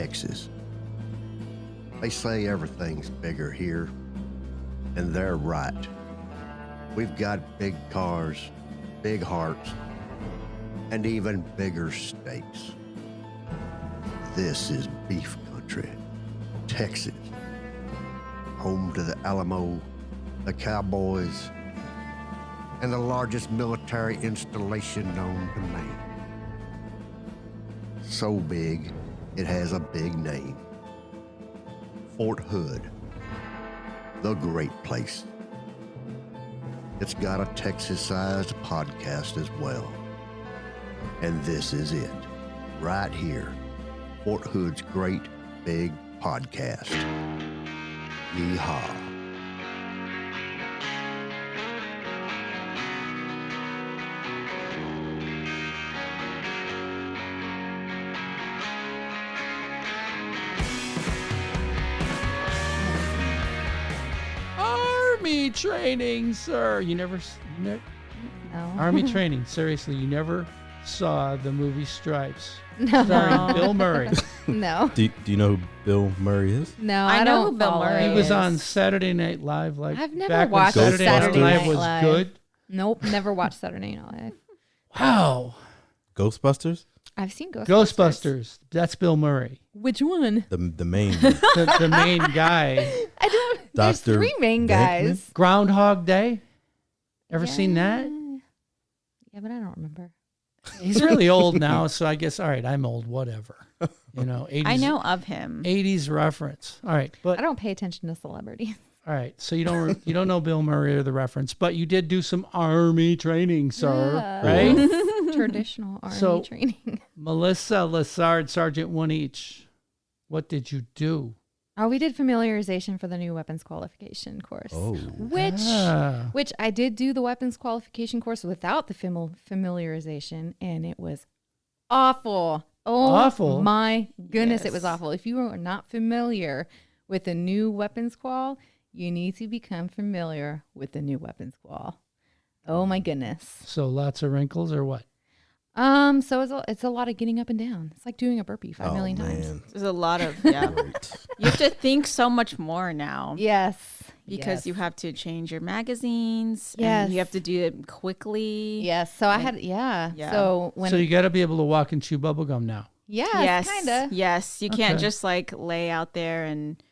Texas. They say everything's bigger here, and they're right. We've got big cars, big hearts, and even bigger stakes. This is beef country, Texas, home to the Alamo, the Cowboys, and the largest military installation known to man. So big, it has a big name. Fort Hood, the great place. It's got a Texas-sized podcast as well. And this is it, right here, Fort Hood's great big podcast. Yeehaw. Army training, sir. You never No. Army training. Seriously, you never saw the movie Stripes, No. starring Bill Murray. No. Do you know who Bill Murray is? No, I I know don't who Bill follow Murray He it. was is. on Saturday Night Live, like I've never back watched when Saturday Saturday Night Night was Live. good. Nope, never watched Saturday Night Live. Wow, Ghostbusters? I've seen Ghostbusters. Ghostbusters. That's Bill Murray, Which one? The main the main guy. I don't. There's Dr. three main guys. Groundhog Day. Ever seen that? Yeah, but I don't remember. He's really old now, so I guess all right. I'm old. Whatever. 80s, I know of him. 80s reference. All right, but I don't pay attention to celebrities. all right. So you don't know Bill Murray or the reference, but you did do some Army training, sir. Yeah. Right? Traditional Army So- training. Melissa, Lessard, Sergeant 1 each. What did you do? Oh, we did familiarization for the new weapons qualification course. Oh. Which I did do the weapons qualification course without the familiarization, and it was awful. Oh, Awful? my goodness, it was Yes. awful. If you are not familiar with the new weapons qual, you need to become familiar with the new weapons qual. Oh my goodness. So lots of wrinkles or what? So it's a lot of getting up and down. It's like doing a burpee 5 million times. Man. There's a lot of, yeah. Great. You have to think so much more now. Yes. Because yes. you have to change your magazines. Yes. And you have to do it quickly. Yes. So I had, yeah. Yeah. So when, So you got to be able to walk and chew bubble gum now. yes, kind of. Yes. You can't Okay. just like lay out there and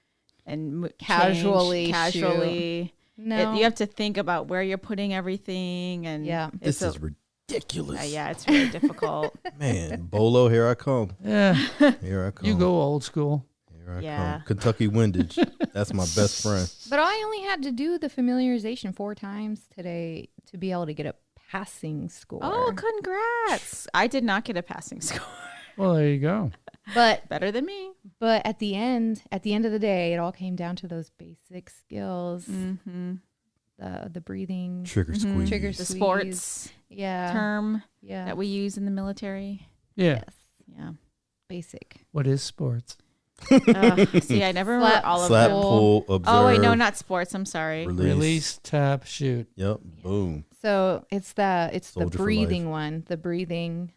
Casually change casually. No. You have to think about where you're putting everything. And Yeah. This it's is ridiculous. yeah, it's really difficult. Man, Bolo, here I come. Yeah, Here I come. you go old school. Here I Yeah. come. Kentucky windage. That's my best friend. But I only had to do the familiarization 4 times today to be able to get a passing score. Oh, congrats. I did not get a passing score. Well, there you go. but Better than me. at the end of the day, it all came down to those basic skills, Mm-hmm. the breathing, Trigger squeeze. Trigger The squeeze. sports yeah, term yeah, that we use in the military. Yeah. yes, Yeah. basic. What is sports? See, I never remember Slap, all of Slap, them. pull, observe. Oh, wait, no, not sports. I'm sorry. Release, tap, shoot. Yep. Boom. So it's the Soldier for breathing life. one, the breathing,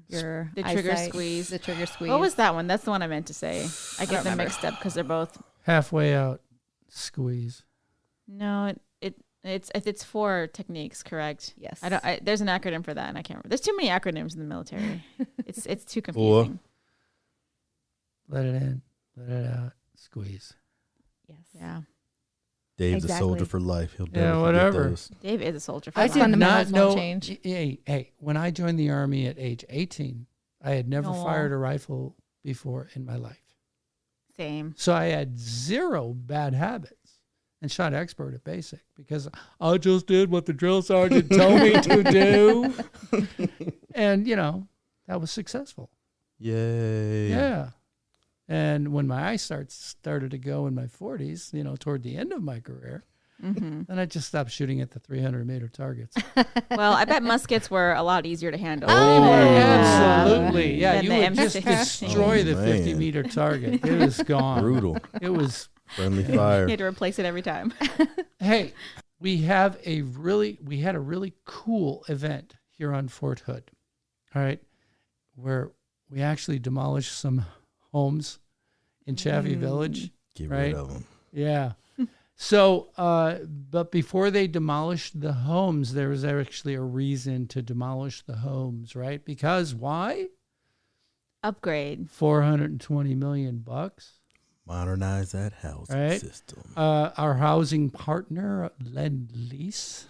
your The trigger eyesight, squeeze. the trigger squeeze. What was that one? That's the one I meant to say. I get don't them remember. mixed up because they're both. Halfway out, squeeze. No, it's 4 techniques, correct? Yes. There's an acronym for that, and I can't remember. There's too many acronyms in the military. it's too confusing. Let it in, let it out, squeeze. Yes. Yeah, Dave's a Exactly. soldier for life. He'll Yeah, never forget whatever. those. Dave is a soldier. For I life. did fundamentals won't change. Hey, when I joined the Army at age 18, I had never Aw. fired a rifle before in my life. Same. So I had 0 bad habits and shot expert at basic because I just did what the drill sergeant told me to do. And, that was successful. Yay. Yeah. And when my eyesight started to go in my 40s, toward the end of my career, Mm-hmm. then I just stopped shooting at the 300-meter targets. Well, I bet muskets were a lot easier to handle. They were yeah. absolutely. Yeah, Than you the would just M16. destroy the Oh, man. 50-meter target. It was gone. Brutal. It was, Friendly You fire. had to replace it every time. hey, we had a really cool event here on Fort Hood. All right. Where we actually demolished some homes in Chaffee Village. Get Right. rid of them. Yeah. So, but before they demolished the homes, there was actually a reason to demolish the homes, right? Because why? Upgrade. $420 million. Modernize that housing Right. system. Our housing partner, Lendlease,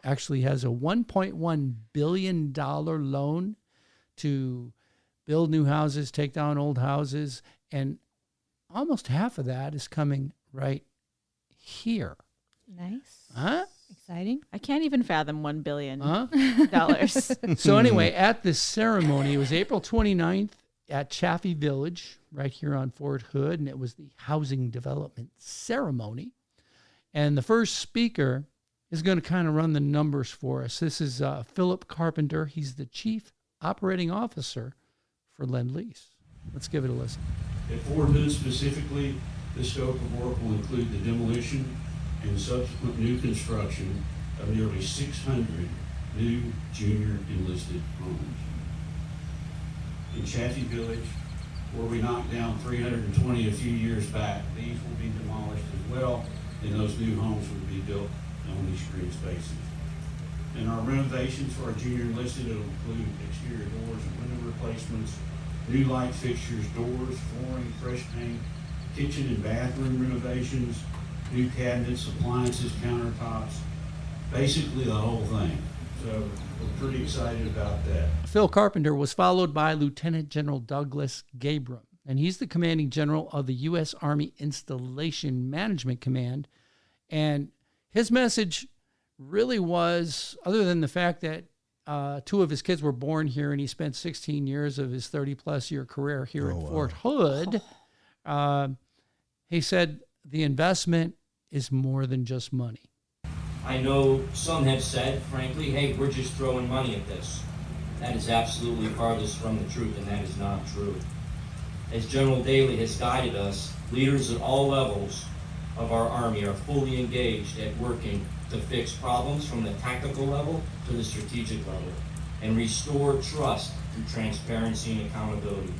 actually has a $1.1 billion loan to build new houses, take down old houses, and almost half of that is coming right here. Nice. Huh? Exciting. I can't even fathom $1 billion. Huh? So anyway, at this ceremony, it was April 29th at Chaffee Village, right here on Fort Hood, and it was the housing development ceremony. And the first speaker is going to kind of run the numbers for us. This is Philip Carpenter. He's the Chief Operating Officer for Lendlease. Let's give it a listen. At Fort Hood specifically, the scope of work will include the demolition and subsequent new construction of nearly 600 new junior enlisted homes. In Chaffee Village, where we knocked down 320 a few years back, these will be demolished as well, and those new homes will be built on these green spaces. And our renovations for our junior enlisted will include exterior doors and window replacements, new light fixtures, doors, flooring, fresh paint, kitchen and bathroom renovations, new cabinets, appliances, countertops, basically the whole thing. So we're pretty excited about that. Phil Carpenter was followed by Lieutenant General Douglas Gabram, and he's the commanding general of the U.S. Army Installation Management Command. And his message really was, other than the fact that two of his kids were born here and he spent 16 years of his 30-plus year career here at Fort Hood, he said the investment is more than just money. I know some have said, frankly, hey, we're just throwing money at this. That is absolutely farthest from the truth, and that is not true. As General Daly has guided us, leaders at all levels of our Army are fully engaged at working to fix problems from the tactical level to the strategic level and restore trust through transparency and accountability.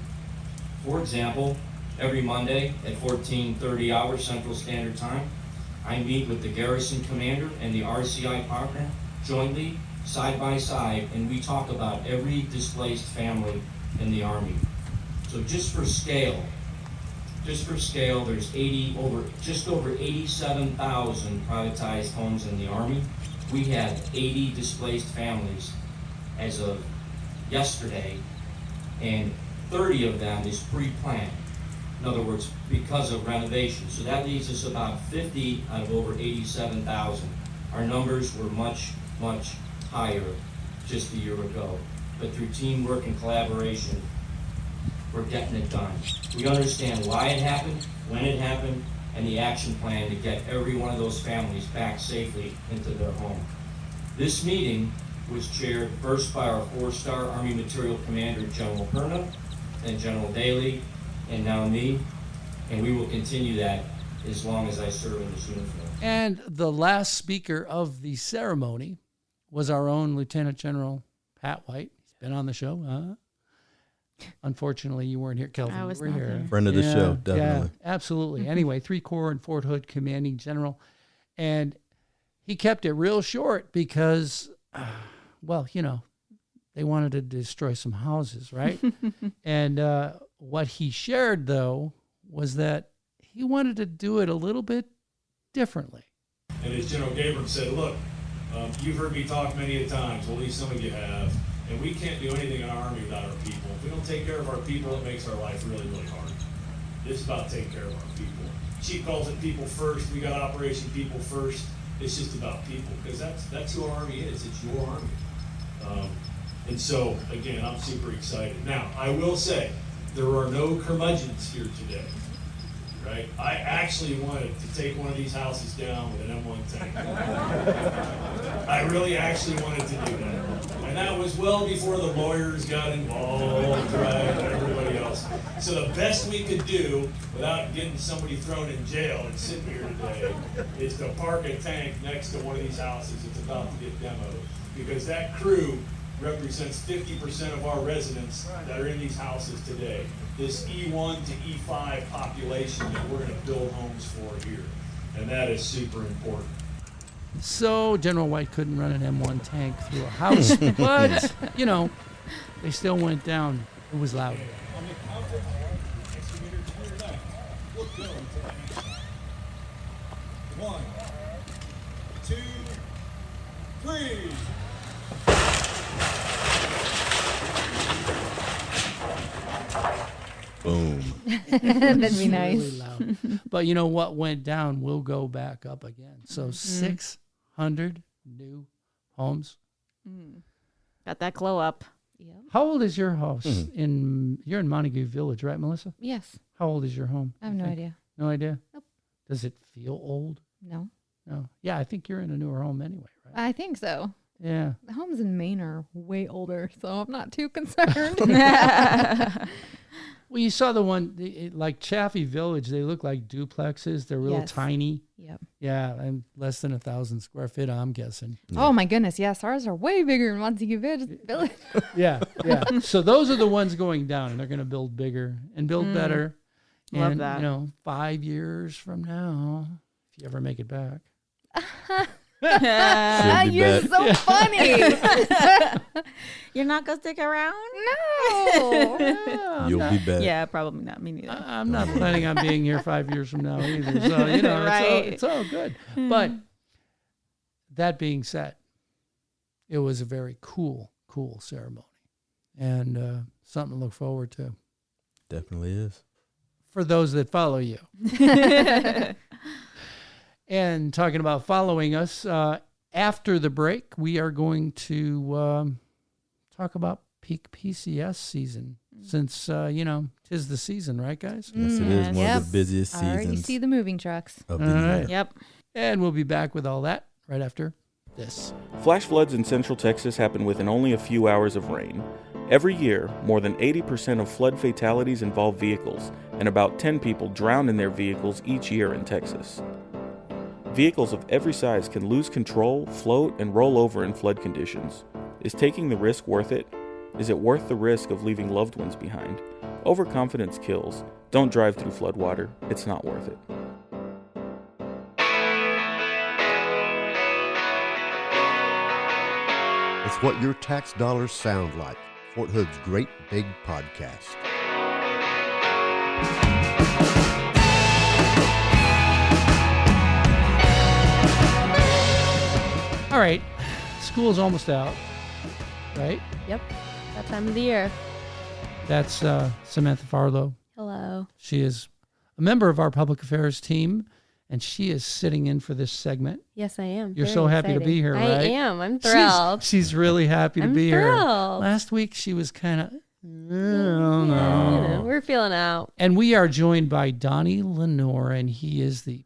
For example, every Monday at 14:30 hours Central Standard Time, I meet with the garrison commander and the RCI partner jointly, side by side, and we talk about every displaced family in the Army. So just for scale, there's just over 87,000 privatized homes in the Army. We have 80 displaced families as of yesterday, and 30 of them is pre-planned. In other words, because of renovation. So that leaves us about 50 out of over 87,000. Our numbers were much, much higher just a year ago. But through teamwork and collaboration, we're getting it done. We understand why it happened, when it happened, and the action plan to get every one of those families back safely into their home. This meeting was chaired first by our 4-star Army Material Commander, General Perna, then General Daly, and now me, and we will continue that as long as I serve in this uniform. And the last speaker of the ceremony was our own Lieutenant General Pat White. He's been on the show. Unfortunately, you weren't here, Kelvin. I was you were not here. there. Friend of the show, definitely. Yeah, absolutely. Anyway, 3 Corps and Fort Hood commanding general. And he kept it real short because, well, you know, they wanted to destroy some houses, right? And what he shared, though, was that he wanted to do it a little bit differently. And as General Gabram said, look, you've heard me talk many a times, well, at least some of you have, and we can't do anything in our Army without our people. If we don't take care of our people, it makes our life really, really hard. It's about taking care of our people. Chief calls it people first. We got Operation People First. It's just about people, because that's who our Army is. It's your Army. And so, again, I'm super excited. Now, I will say, there are no curmudgeons here today, right? I actually wanted to take one of these houses down with an M1 tank. I really actually wanted to do that. And that was well before the lawyers got involved, right, and everybody else. So the best we could do, without getting somebody thrown in jail and sitting here today, is to park a tank next to one of these houses that's about to get demoed. Because that crew represents 50% of our residents that are in these houses today. This E1 to E5 population that we're going to build homes for here. And that is super important. So General White couldn't run an M1 tank through a house, but, you know, they still went down. It was loud. On the count of 1, 2, 3. Boom. That'd be Really nice. loud. But you know what went down will go back up again. So 600 new homes. Got that glow up. Yep. How old is your house? You're in Montague Village, right, Melissa? Yes. How old is your home? I have no idea. No idea? Nope. Does it feel old? No. No. Yeah, I think you're in a newer home anyway, right? I think so. Yeah. The homes in Maine are way older, so I'm not too concerned. Well, you saw the one, like Chaffee Village, they look like duplexes. They're real Yes. tiny. Yep. Yeah, and less than 1,000 square feet, I'm guessing. Oh my goodness, yes, ours are way bigger than Montague Village. Yeah, yeah. So those are the ones going down, and they're going to build bigger and build better. Love And, that. you know, 5 years from now, if you ever make it back. Should be You're back. so funny. You're not going to stick around? No. You'll be back. Yeah, probably not. Me neither. I'm not planning on being here 5 years from now either. So, you know, Right. it's all good. But that being said, it was a very cool ceremony and something to look forward to Definitely is. for those that follow you. And talking about following us, after the break, we are going to talk about peak PCS season since, you know, 'tis the season, right, guys? Yes, it is one Yep. of the busiest I already seasons see the moving trucks. of the All year. right. Yep. And we'll be back with all that right after this. Flash floods in central Texas happen within only a few hours of rain. Every year, more than 80% of flood fatalities involve vehicles, and about 10 people drown in their vehicles each year in Texas. Vehicles of every size can lose control, float, and roll over in flood conditions. Is taking the risk worth it? Is it worth the risk of leaving loved ones behind? Overconfidence kills. Don't drive through floodwater. It's not worth it. It's what your tax dollars sound like. Fort Hood's Great Big Podcast. All right. School's almost out, right? Yep, that time of the year. That's Samantha Farlow. Hello. She is a member of our public affairs team, and she is sitting in for this segment. Yes, I am. You're Very so happy to exciting. be here, right? I am. I'm thrilled. She's really happy to I'm be here. thrilled. Last week she was kind of, We're feeling out. And we are joined by Donnie Lenore, and he is the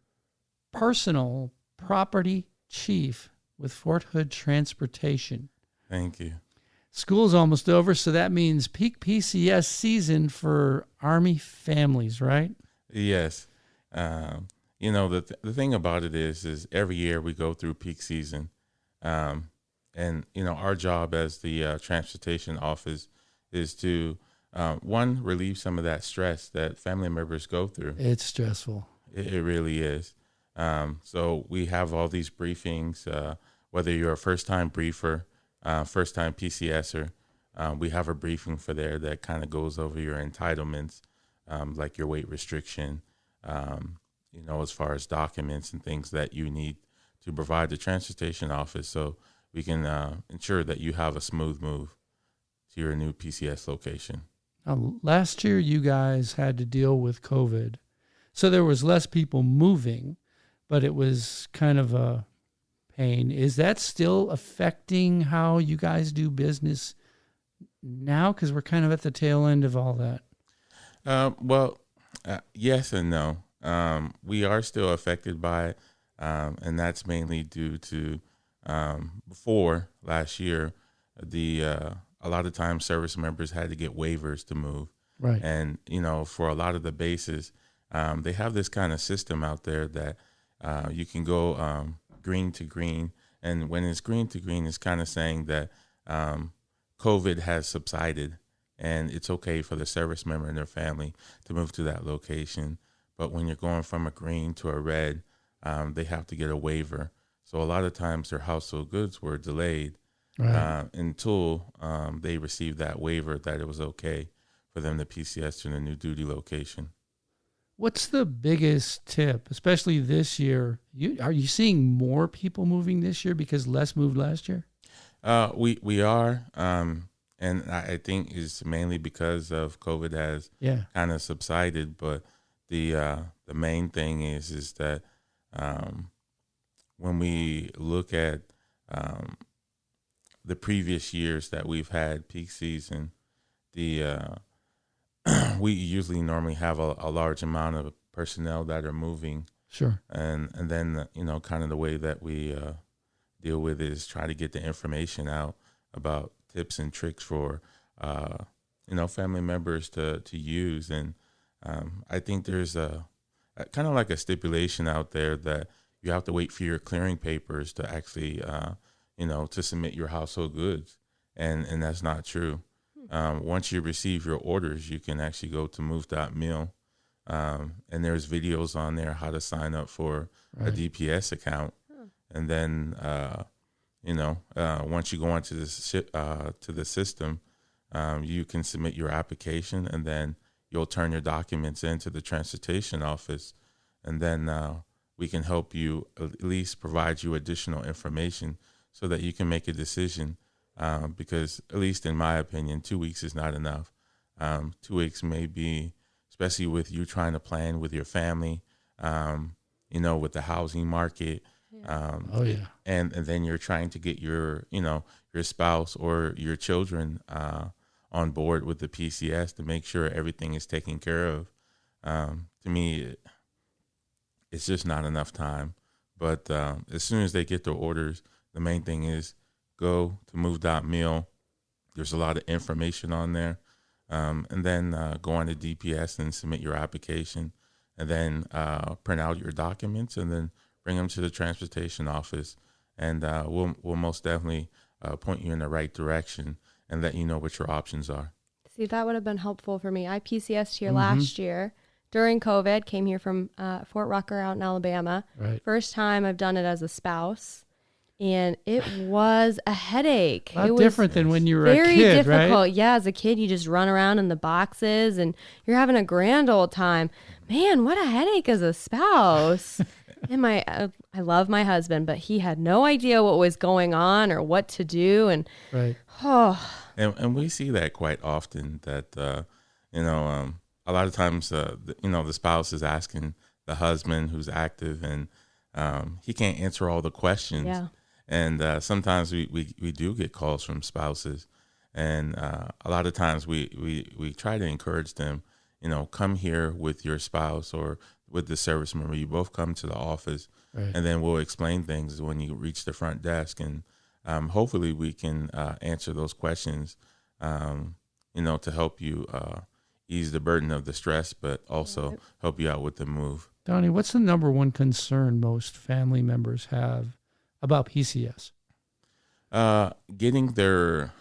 personal property chief with Fort Hood Transportation. Thank you. School's almost over, so that means peak PCS season for Army families, right? Yes. You know, the thing about it is every year we go through peak season. And, you know, our job as the transportation office is to, one, relieve some of that stress that family members go through. It's stressful. It really is. So we have all these briefings, whether you're a first-time briefer, first-time PCSer, we have a briefing for there that kind of goes over your entitlements, like your weight restriction, you know, as far as documents and things that you need to provide the transportation office so we can ensure that you have a smooth move to your new PCS location. Now, last year, you guys had to deal with COVID, so there was less people moving, but it was kind of a pain. Is that still affecting how you guys do business now? Because we're kind of at the tail end of all that. Well, yes and no. We are still affected by it, and that's mainly due to before last year, a lot of times service members had to get waivers to move. Right. And, you know, for a lot of the bases, they have this kind of system out there that you can go green to green. And when it's green to green, it's kind of saying that COVID has subsided, and it's okay for the service member and their family to move to that location. But when you're going from a green to a red, they have to get a waiver. So a lot of times their household goods were delayed until they received that waiver that it was okay for them to PCS to the new duty location. What's the biggest tip, especially this year? Are you seeing more people moving this year because less moved last year? We are, and I think it's mainly because of COVID has kind of subsided. But the main thing is that when we look at the previous years that we've had peak season, we usually normally have a large amount of personnel that are moving. Sure. And then, kind of the way that we deal with it is try to get the information out about tips and tricks for, family members to use. And I think there's a kind of like a stipulation out there that you have to wait for your clearing papers to actually, to submit your household goods. And that's not true. Once you receive your orders, you can actually go to move.mil, and there's videos on there how to sign up for a DPS account. And then, once you go onto the system, you can submit your application, and then you'll turn your documents into the transportation office, and then we can help you at least provide you additional information so that you can make a decision. Because at least in my opinion, 2 weeks is not enough. 2 weeks may be, especially with you trying to plan with your family, with the housing market. And then you're trying to get your spouse or your children on board with the PCS to make sure everything is taken care of. To me, it's just not enough time. But as soon as they get their orders, the main thing is go to move.mil. There's a lot of information on there. And then go on to DPS and submit your application, and then print out your documents, and then bring them to the transportation office. And we'll most definitely point you in the right direction and let you know what your options are. See, that would have been helpful for me. I PCS'd here last year during COVID, came here from Fort Rucker out in Alabama. Right. First time I've done it as a spouse. And it was a headache. A lot it was different than when you were a very kid, difficult. right? Yeah, as a kid, you just run around in the boxes and you're having a grand old time. Man, what a headache as a spouse. And I love my husband, but he had no idea what was going on or what to do. And and we see that quite often. That a lot of times the spouse is asking the husband who's active, and he can't answer all the questions. Yeah. And sometimes we do get calls from spouses, and a lot of times we try to encourage them, come here with your spouse or with the service member. You both come to the office, and then we'll explain things when you reach the front desk, and hopefully we can answer those questions, to help you ease the burden of the stress, but also help you out with the move. Donnie, what's the number one concern most family members have about PCS? Getting their,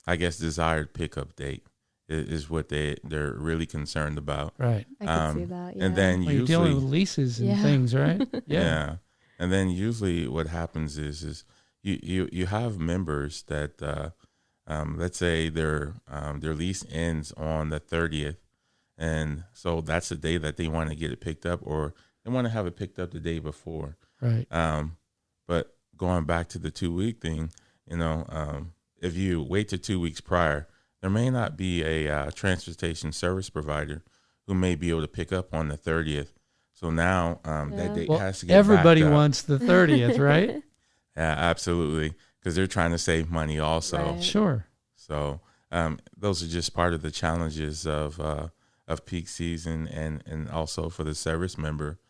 desired pickup date is what they're really concerned about. Right. I can see that. Yeah. And then you're dealing with leases and things, right? Yeah. And then usually what happens is you have members that, let's say their lease ends on the 30th. And so that's the day that they want to get it picked up, or they want to have it picked up the day before. Right. But going back to the 2 week thing, if you wait to 2 weeks prior, there may not be a transportation service provider who may be able to pick up on the 30th. So now that date has to get everybody backed up. wants the 30th, right? Yeah, absolutely, because they're trying to save money also. Right. Sure. So those are just part of the challenges of peak season, and also for the service member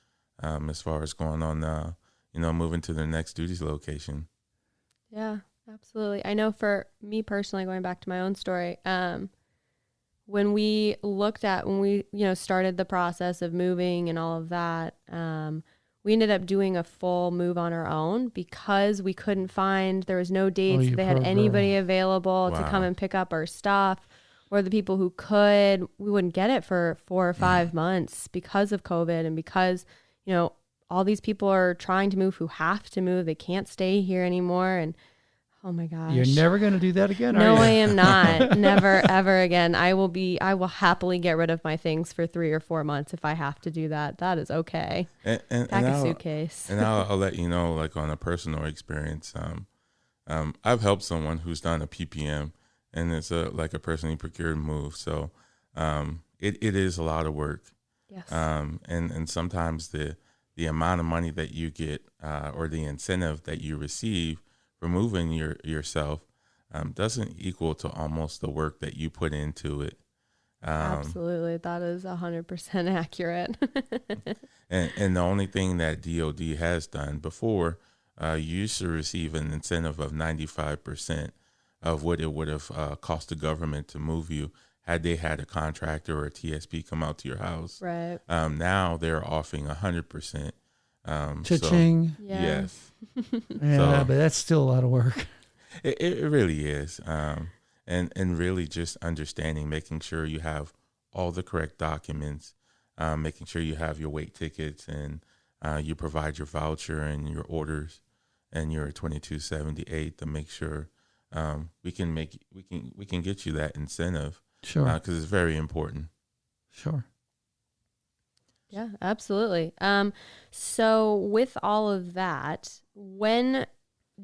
as far as going on, moving to their next duties location. Yeah, absolutely. I know for me personally, going back to my own story, when we started the process of moving and all of that, we ended up doing a full move on our own because we couldn't find, there was no dates. you They had poor anybody girl. available to come Wow. and pick up our stuff, or the people who could. We wouldn't get it for 4 or 5 months because of COVID, and because, you know, all these people are trying to move who have to move. They can't stay here anymore. And oh my gosh. You're never going to do that again, No, are you? I am not. Never, ever again. I will happily get rid of my things for 3 or 4 months if I have to do that. That is okay. And Pack a I'll- suitcase. And I'll let you know, like on a personal experience, I've helped someone who's done a PPM, and it's like a personally procured move. So it is a lot of work. Yes. And sometimes the amount of money that you get or the incentive that you receive for moving yourself doesn't equal to almost the work that you put into it. Absolutely. That is 100% accurate. And the only thing that DOD has done before, you used to receive an incentive of 95% of what it would have cost the government to move you had they had a contractor or a TSP come out to your house. Right. Now they're offering 100%. Cha-ching. Yeah. Yes. Yeah, but that's still a lot of work. It really is. And really just understanding, making sure you have all the correct documents, making sure you have your weight tickets, and you provide your voucher and your orders and your 2278 to make sure we can get you that incentive. Sure. Because it's very important. Sure. Yeah, absolutely. So with all of that, when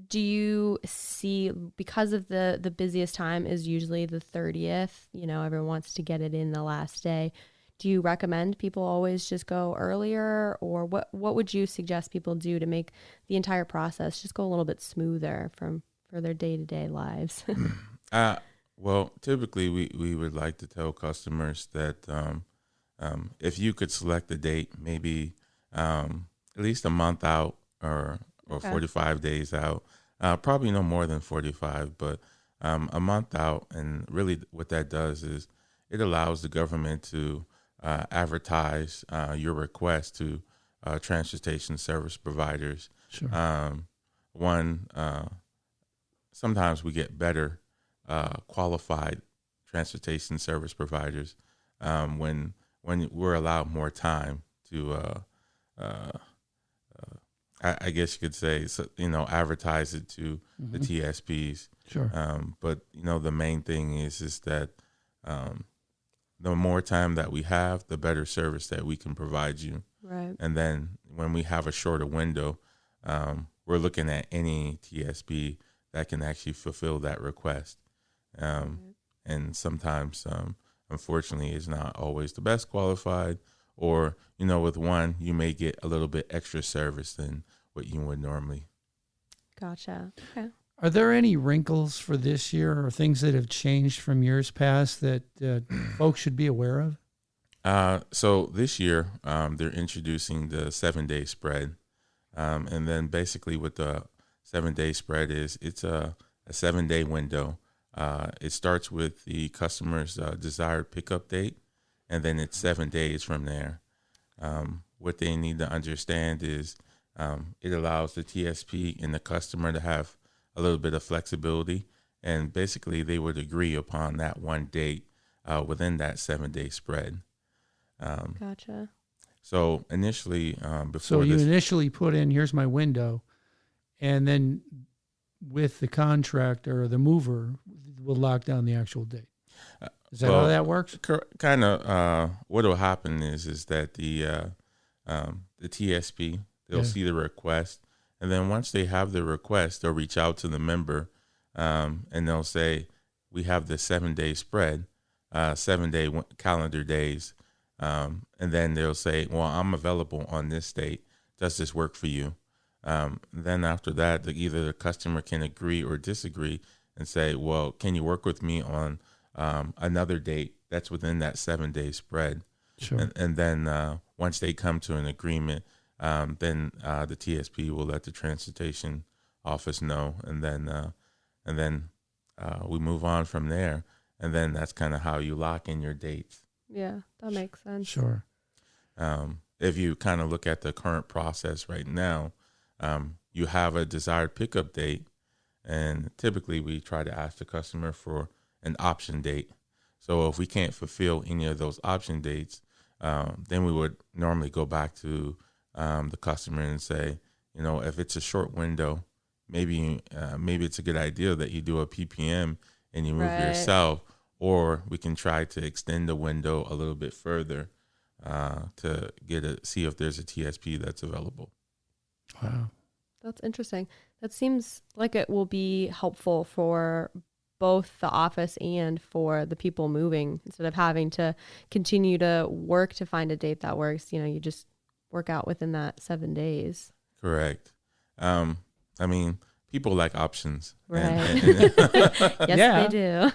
do you see, because of the busiest time is usually the 30th, you know, everyone wants to get it in the last day. Do you recommend people always just go earlier, or what would you suggest people do to make the entire process just go a little bit smoother for their day-to-day lives? Well, typically we would like to tell customers that if you could select a date, maybe at least a month out or 45 days out, probably no more than 45, but a month out. And really what that does is it allows the government to advertise your request to transportation service providers. Sure. Sometimes we get better qualified transportation service providers when we're allowed more time to I guess you could say, advertise it to the TSPs. Sure. But the main thing is that the more time that we have, the better service that we can provide you. Right. And then when we have a shorter window, we're looking at any TSP that can actually fulfill that request. And sometimes, unfortunately, is not always the best qualified, or, with one, you may get a little bit extra service than what you would normally. Gotcha. Okay. Are there any wrinkles for this year or things that have changed from years past that folks should be aware of? So this year, they're introducing the 7-day spread. And then basically what the 7-day spread is, it's a 7-day window. It starts with the customer's desired pickup date, and then it's 7 days from there. What they need to understand is it allows the TSP and the customer to have a little bit of flexibility, and basically they would agree upon that one date within that 7-day spread. Gotcha. So initially, So you initially put in, here's my window, and then with the contractor or the mover, we'll lock down the actual date. Is that how that works? Kind of. What will happen is that the TSP, they'll see the request, and then once they have the request, they'll reach out to the member, and they'll say, we have the 7-day spread, 7-day calendar days, and then they'll say, well, I'm available on this date. Does this work for you? Then after that, either the customer can agree or disagree and say, well, can you work with me on another date that's within that 7-day spread? Sure. And then once they come to an agreement, then the TSP will let the transportation office know, and then we move on from there. And then that's kind of how you lock in your dates. Yeah, that makes sense. Sure. if you kind of look at the current process right now, you have a desired pickup date, and typically we try to ask the customer for an option date. So if we can't fulfill any of those option dates, then we would normally go back to the customer and say, if it's a short window, maybe it's a good idea that you do a PPM and you move yourself, or we can try to extend the window a little bit further to see if there's a TSP that's available. Wow. That's interesting. That seems like it will be helpful for both the office and for the people moving. Instead of having to continue to work to find a date that works, you just work out within that 7 days. Correct. People like options. Right. Yes, they do.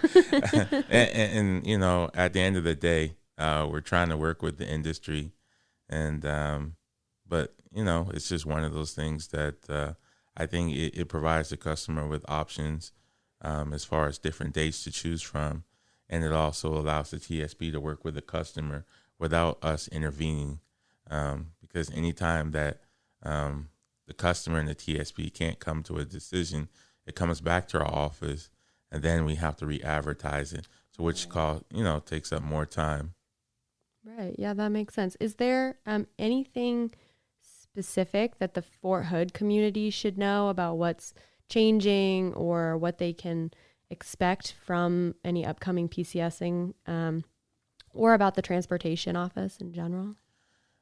and at the end of the day, we're trying to work with the industry, but it's just one of those things that I think it provides the customer with options as far as different dates to choose from, and it also allows the TSP to work with the customer without us intervening, because anytime that the customer and the TSP can't come to a decision, it comes back to our office, and then we have to re-advertise it, so which takes up more time. Right. Yeah, that makes sense. Is there anything specific that the Fort Hood community should know about what's changing or what they can expect from any upcoming PCSing, or about the transportation office in general?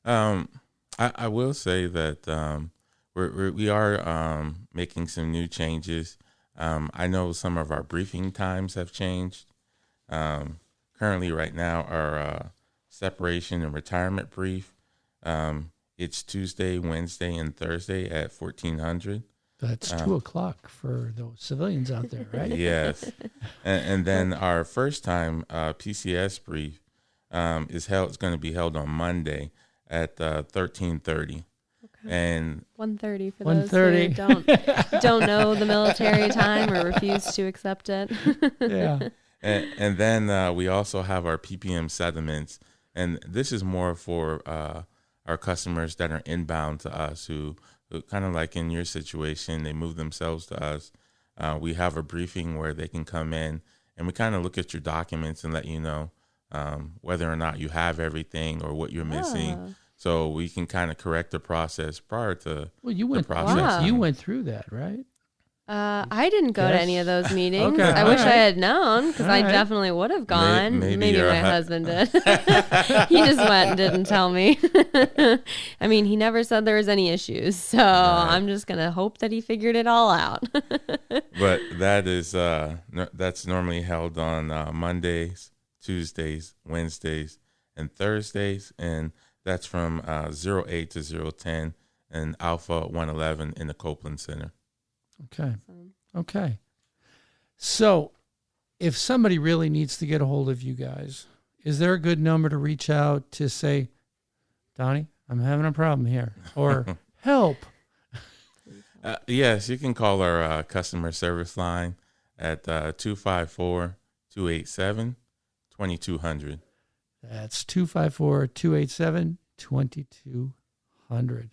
I will say that we are making some new changes. I know some of our briefing times have changed. Currently, right now, our separation and retirement brief, it's Tuesday, Wednesday, and Thursday at 1400. That's 2:00 for those civilians out there, right? Yes. And then our first time PCS brief is going to be held on Monday at 13:30. And 1:30 for those who don't know the military time or refuse to accept it. Yeah. And then we also have our PPM settlements, and this is more for our customers that are inbound to us who kind of like in your situation, they move themselves to us. We have a briefing where they can come in and we kind of look at your documents and let you know whether or not you have everything or what you're missing. So we can kind of correct the process prior to the process. Wow. You went through that, right? I didn't go to any of those meetings. Okay, I wish I had known, because I definitely would have gone. Maybe my husband did. He just went and didn't tell me. I mean, he never said there was any issues, so I'm just going to hope that he figured it all out. But that's normally held on Mondays, Tuesdays, Wednesdays, and Thursdays, and that's from 08 to 010 and Alpha 111 in the Copeland Center. Okay. So if somebody really needs to get a hold of you guys, is there a good number to reach out to say, Donnie, I'm having a problem here, or help? Yes, you can call our customer service line at 254-287-2200. That's 254-287-2200.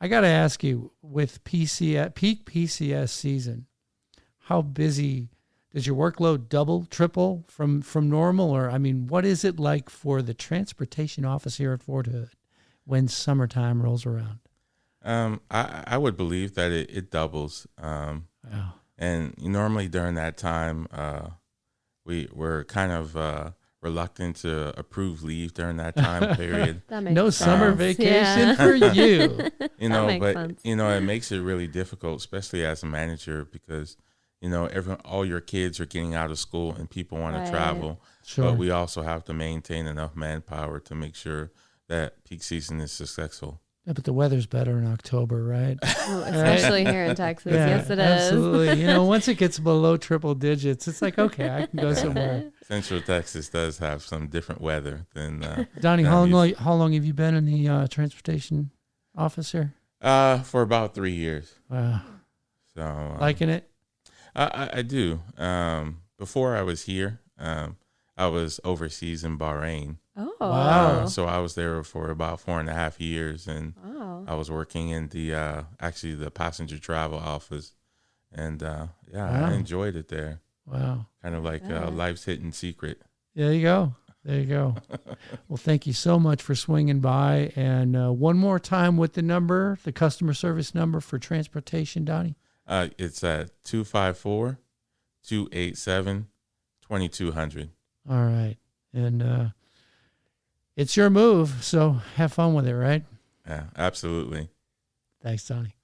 I got to ask you, with peak PCS season, how busy does your workload double, triple from normal? Or, I mean, what is it like for the transportation office here at Fort Hood when summertime rolls around? I would believe that it doubles. And normally during that time, we're kind of reluctant to approve leave during that time period. That makes no sense. Summer vacation for you. It makes it really difficult, especially as a manager, because all your kids are getting out of school and people want to travel. Sure. But we also have to maintain enough manpower to make sure that peak season is successful. Yeah, but the weather's better in October, right? Oh, especially here in Texas. Yeah, Yes, it is. Absolutely. Once it gets below triple digits, it's like, okay, I can go somewhere. Central Texas does have some different weather than Donnie, how long have you been in the transportation office here? For about 3 years. Wow. So liking it? I do. Before I was here, I was overseas in Bahrain. Oh. Wow. So I was there for about 4.5 years, and Wow. I was working in the actually the passenger travel office, and Wow. I enjoyed it there. Wow. Kind of like life's hidden secret. There you go. There you go. Well, thank you so much for swinging by. And one more time with the number, the customer service number for transportation, Donnie. It's at 254-287-2200. All right. And it's your move, so have fun with it, right? Yeah, absolutely. Thanks, Donnie.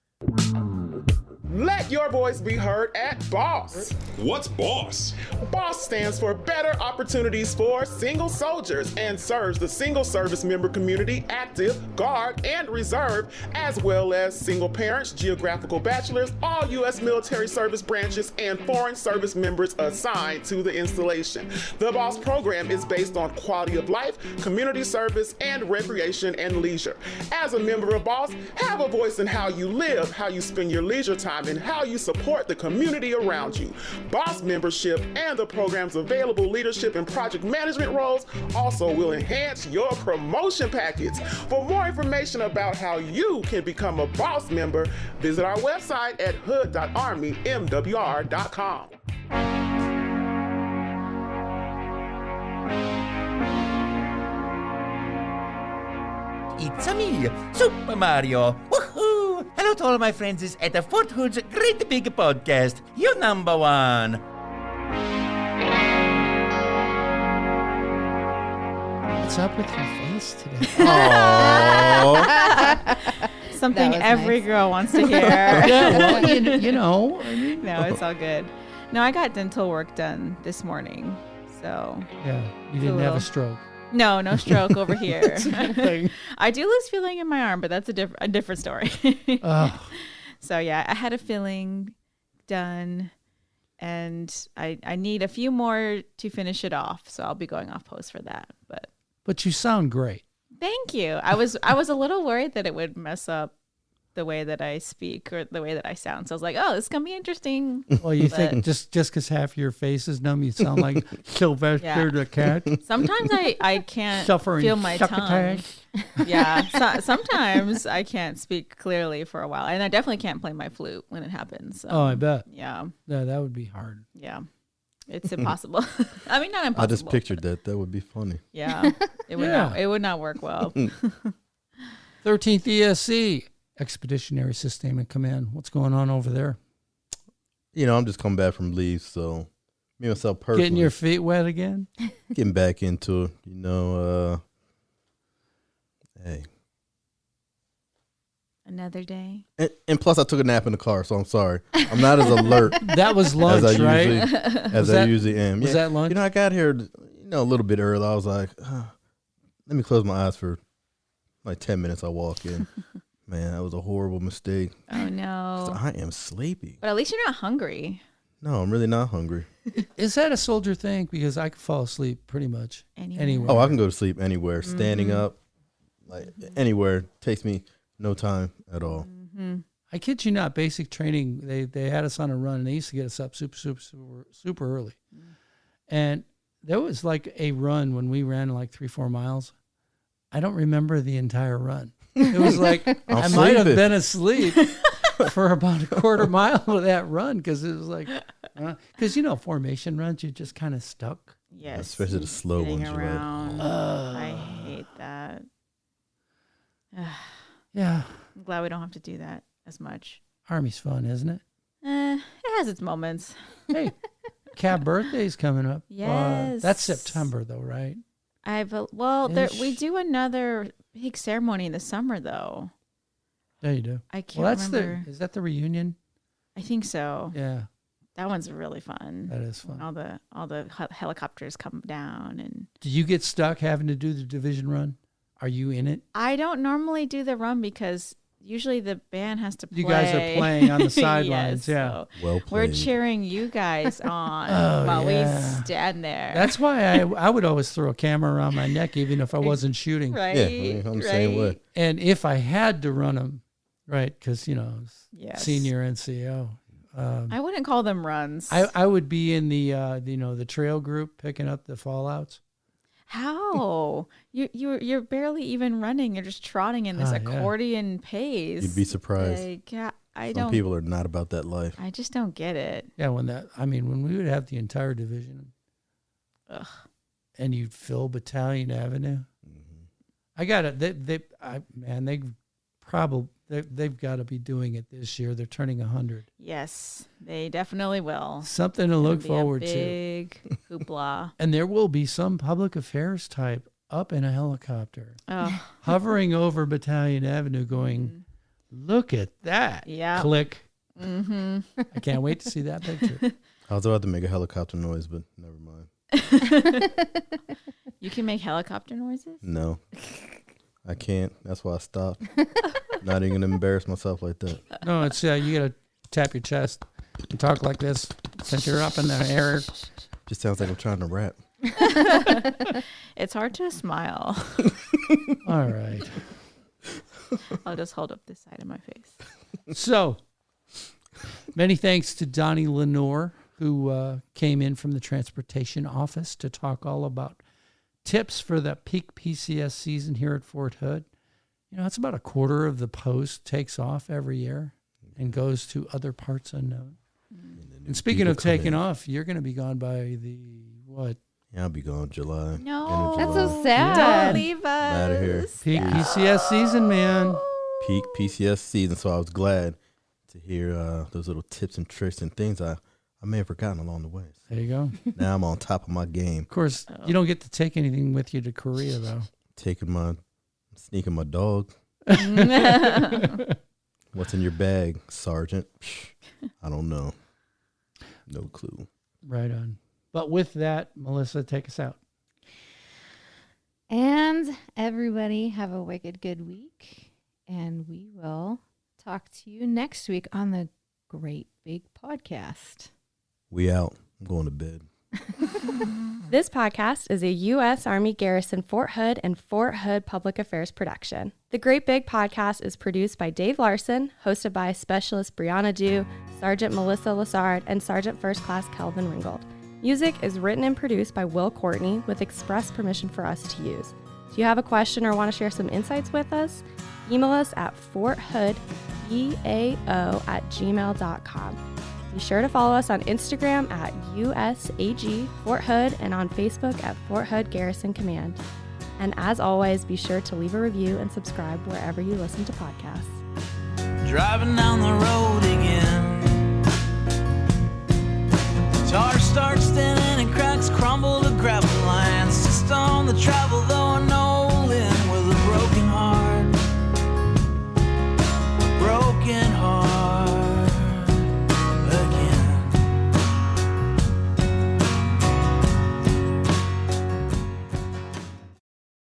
Let your voice be heard at BOSS. What's BOSS? BOSS stands for Better Opportunities for Single Soldiers and serves the single service member community, active, guard, and reserve, as well as single parents, geographical bachelors, all U.S. military service branches, and foreign service members assigned to the installation. The BOSS program is based on quality of life, community service, and recreation and leisure. As a member of BOSS, have a voice in how you live, how you spend your leisure time, and how you support the community around you. BOSS membership and the program's available leadership and project management roles also will enhance your promotion package. For more information about how you can become a BOSS member, visit our website at hood.armymwr.com. It's me, Super Mario. Woohoo! Hello to all my friends at the Fort Hood's Great Big Podcast. You number one. What's up with your face today? Something That was every nice. girl wants to hear. Yeah, well, you know. I mean, No, it's all good. No, I got dental work done this morning. So, yeah, you didn't have a stroke. no stroke over here. That's a good thing. I do lose feeling in my arm, but that's a different story. Oh. So, yeah, I had a filling done, and I need a few more to finish it off. So I'll be going off post for that. But you sound great. Thank you. I was a little worried that it would mess up the way that I speak or the way that I sound. So I was like, oh, this is going to be interesting. Well, you think just because half your face is numb, you sound like Sylvester the cat? Sometimes I can't Suffering feel my tongue. succotash. Yeah. Sometimes I can't speak clearly for a while. And I definitely can't play my flute when it happens. So, Oh, I bet. Yeah. Yeah, that would be hard. Yeah. It's impossible. I mean, not impossible. I just pictured that. That would be funny. Yeah. It would Yeah. not. It would not work well. 13th ESC, Expeditionary Sustainment Command. What's going on over there? You know, I'm just coming back from leave, so me myself personally. Getting your feet wet again? Getting back into it, you know, hey. Another day. And plus, I took a nap in the car, so I'm sorry. I'm not as alert. That was lunch, as I right? usually am. Was that lunch? You know, I got here, a little bit early. I was like, let me close my eyes for like 10 minutes. I walk in. Man, that was a horrible mistake. Oh, no. So I am sleepy. But at least you're not hungry. No, I'm really not hungry. Is that a soldier thing? Because I could fall asleep pretty much anywhere. Oh, I can go to sleep anywhere. Standing up, like anywhere. Takes me no time at all. I kid you not, basic training, they had us on a run, and they used to get us up super early. And there was like a run when we ran like 3-4 miles. I don't remember the entire run. It was like I might have been asleep for about a quarter mile of that run because it was like, because formation runs, you're just kind of stuck. Yes. Especially the slow ones. Around. I hate that. Yeah. I'm glad we don't have to do that as much. Army's fun, isn't it? It has its moments. Hey, Cab birthday's coming up. Yes. That's September though, right? We do another big ceremony in the summer though. There you do. I can't remember. Is that the reunion? I think so. Yeah. That one's really fun. That is fun. All the helicopters come down and. Do you get stuck having to do the division run? Are you in it? I don't normally do the run because usually the band has to play. You guys are playing on the sidelines, Yes, yeah. so Well played. we're cheering you guys on while we stand there. That's why I would always throw a camera around my neck even if I wasn't shooting. Right. Yeah, I'm the same way. And if I had to run them, right, because, senior NCO, I wouldn't call them runs. I would be in the the trail group picking up the fallouts. How? You're barely even running. You're just trotting in this accordion pace. You'd be surprised. Like, Some people are not about that life. I just don't get it. Yeah, when we would have the entire division, and you'd fill Battalion Avenue. I got it. They've got to be doing it this year. They're turning 100. Yes, they definitely will. Something to look forward to. Big hoopla. And there will be some public affairs type up in a helicopter, hovering over Battalion Avenue, going, "Look at that!" Yeah. Click. Mm-hmm. I can't wait to see that picture. I was about to make a helicopter noise, but never mind. You can make helicopter noises? No, I can't. That's why I stopped. Not even gonna embarrass myself like that. No, it's you gotta tap your chest and talk like this since you're up in the air. Just sounds like I'm trying to rap. It's hard to smile. All right. I'll just hold up this side of my face. So, many thanks to Donnie Lenore, who came in from the transportation office to talk all about tips for the peak PCS season here at Fort Hood. It's about a quarter of the post takes off every year and goes to other parts unknown. And speaking of taking off, you're going to be gone by the what? Yeah, I'll be gone July. No, that's so sad. Don't leave us. Out of here. Peak PCS season, man. Peak PCS season. So I was glad to hear those little tips and tricks and things I may have forgotten along the way. There you go. Now I'm on top of my game. Of course, you don't get to take anything with you to Korea, though. Sneaking my dog. What's in your bag, Sergeant? I don't know. No clue. Right on. But with that, Melissa, take us out. And everybody have a wicked good week. And we will talk to you next week on the Great Big Podcast. We out. I'm going to bed. This podcast is a U.S. Army Garrison Fort Hood and Fort Hood Public Affairs production. The Great Big Podcast is produced by Dave Larsen, hosted by Specialist Brianna Dew, Sergeant Melissa Lessard, and Sergeant First Class Kelvin Ringold. Music is written and produced by Will Courtney with express permission for us to use. Do you have a question or want to share some insights with us? Email us at forthoodbeao@gmail.com. Be sure to follow us on Instagram at USAG Fort Hood and on Facebook at Fort Hood Garrison Command. And as always, be sure to leave a review and subscribe wherever you listen to podcasts. Driving down the road